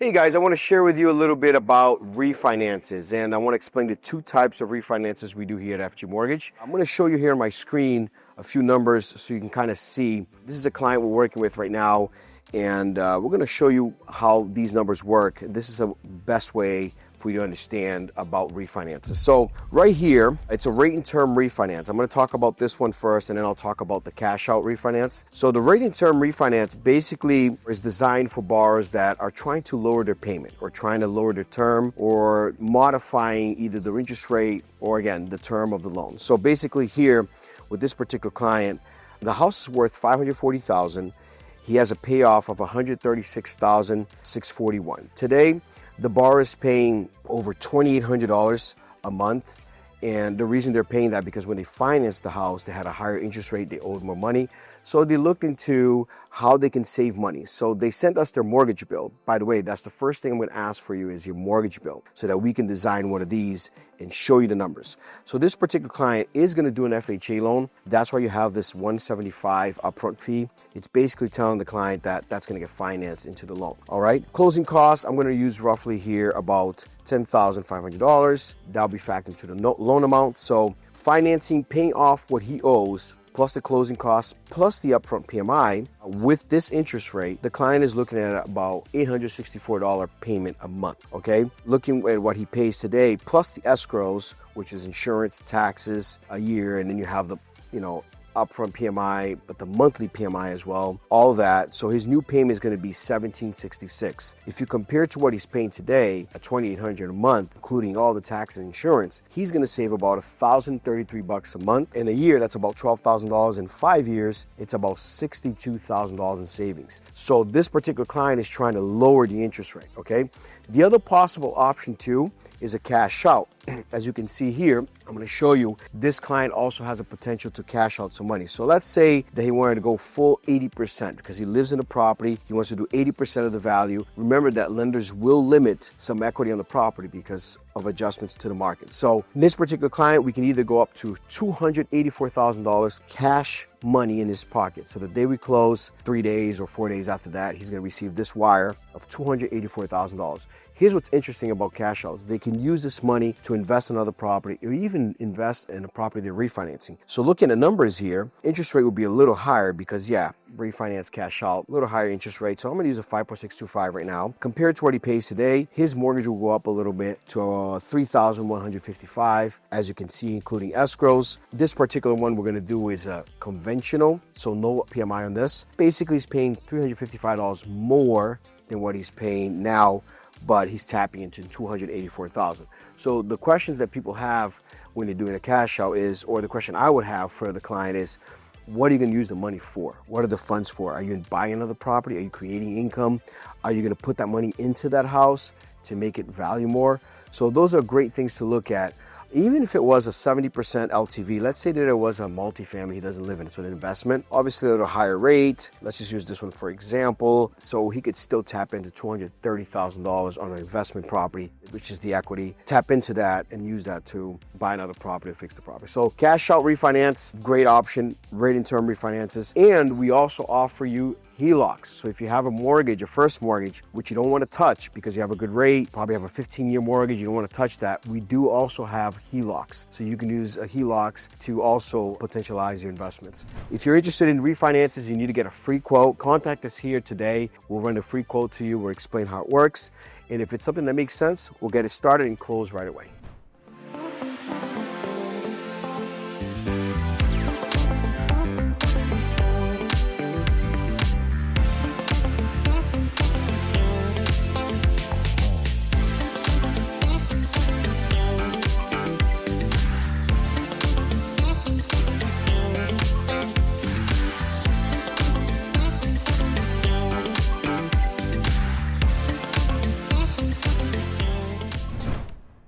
Hey guys, I want to share with you a little bit about refinances, and I want to explain the two types of refinances we do here at FG Mortgage. I'm going to show you here on my screen a few numbers so you can kind of see. This is a client we're working with right now, and we're going to show you how these numbers work. This is the best way for you to understand about refinances. So right here, it's a rate and term refinance. I'm going to talk about this one first, and then I'll talk about the cash out refinance. So the rate and term refinance basically is designed for borrowers that are trying to lower their payment or trying to lower their term or modifying either the interest rate or, again, the term of the loan. So basically here with this particular client, the house is worth $540,000. He has a payoff of $136,641. Today, the borrower is paying over $2,800 a month. And the reason they're paying that because when they financed the house, they had a higher interest rate, they owed more money. So they looked into how they can save money. So they sent us their mortgage bill. By the way, that's the first thing I'm going to ask for you is your mortgage bill so that we can design one of these and show you the numbers. So this particular client is going to do an FHA loan. That's why you have this $175 upfront fee. It's basically telling the client that that's going to get financed into the loan. All right. Closing costs, I'm going to use roughly here about $10,500. That'll be factored into the loan amount. So financing, paying off what he owes, plus the closing costs, plus the upfront PMI, with this interest rate, the client is looking at about $864 payment a month, okay? Looking at what he pays today, plus the escrows, which is insurance, taxes, a year, and then you have the, upfront PMI, but the monthly PMI as well, all that. So his new payment is going to be $1,766. If you compare to what he's paying today at $2,800 a month, including all the taxes and insurance, he's going to save about $1,033 a month. In a year, that's about $12,000. In 5 years, it's about $62,000 in savings. So this particular client is trying to lower the interest rate, okay? The other possible option too is a cash out. As you can see here, I'm going to show you this client also has a potential to cash out some money. So let's say that he wanted to go full 80% because he lives in the property. He wants to do 80% of the value. Remember that lenders will limit some equity on the property because of adjustments to the market. So in this particular client, we can either go up to $284,000 cash money in his pocket. So the day we close, 3 days or 4 days after that, he's going to receive this wire of $284,000. Here's what's interesting about cash outs. They can use this money to invest in another property or even invest in a property they're refinancing. So looking at the numbers here, interest rate would be a little higher because, refinance cash out, a little higher interest rate. So I'm going to use a 5.625 right now. Compared to what he pays today, his mortgage will go up a little bit to $3,155, as you can see, including escrows. This particular one we're going to do is a conventional, so no PMI on this. Basically, he's paying $355 more than what he's paying now, but he's tapping into $284,000. So the questions that people have when they're doing a cash out is, or the question I would have for the client is, what are you going to use the money for? What are the funds for? Are you going to buy another property? Are you creating income? Are you going to put that money into that house to make it value more? So those are great things to look at. Even if it was a 70% LTV, let's say that it was a multifamily, he doesn't live in it, so an investment, obviously at a higher rate. Let's just use this one for example. So he could still tap into $230,000 on an investment property, which is the equity. Tap into that and use that to buy another property or fix the property. So cash out refinance, great option, rate and term refinances. And we also offer you HELOCs. So if you have a mortgage, a first mortgage, which you don't want to touch because you have a good rate, probably have a 15-year mortgage, you don't want to touch that, we do also have HELOCs. So you can use a HELOCs to also potentialize your investments. If you're interested in refinances, you need to get a free quote, contact us here today. We'll run a free quote to you. We'll explain how it works. And if it's something that makes sense, we'll get it started and close right away.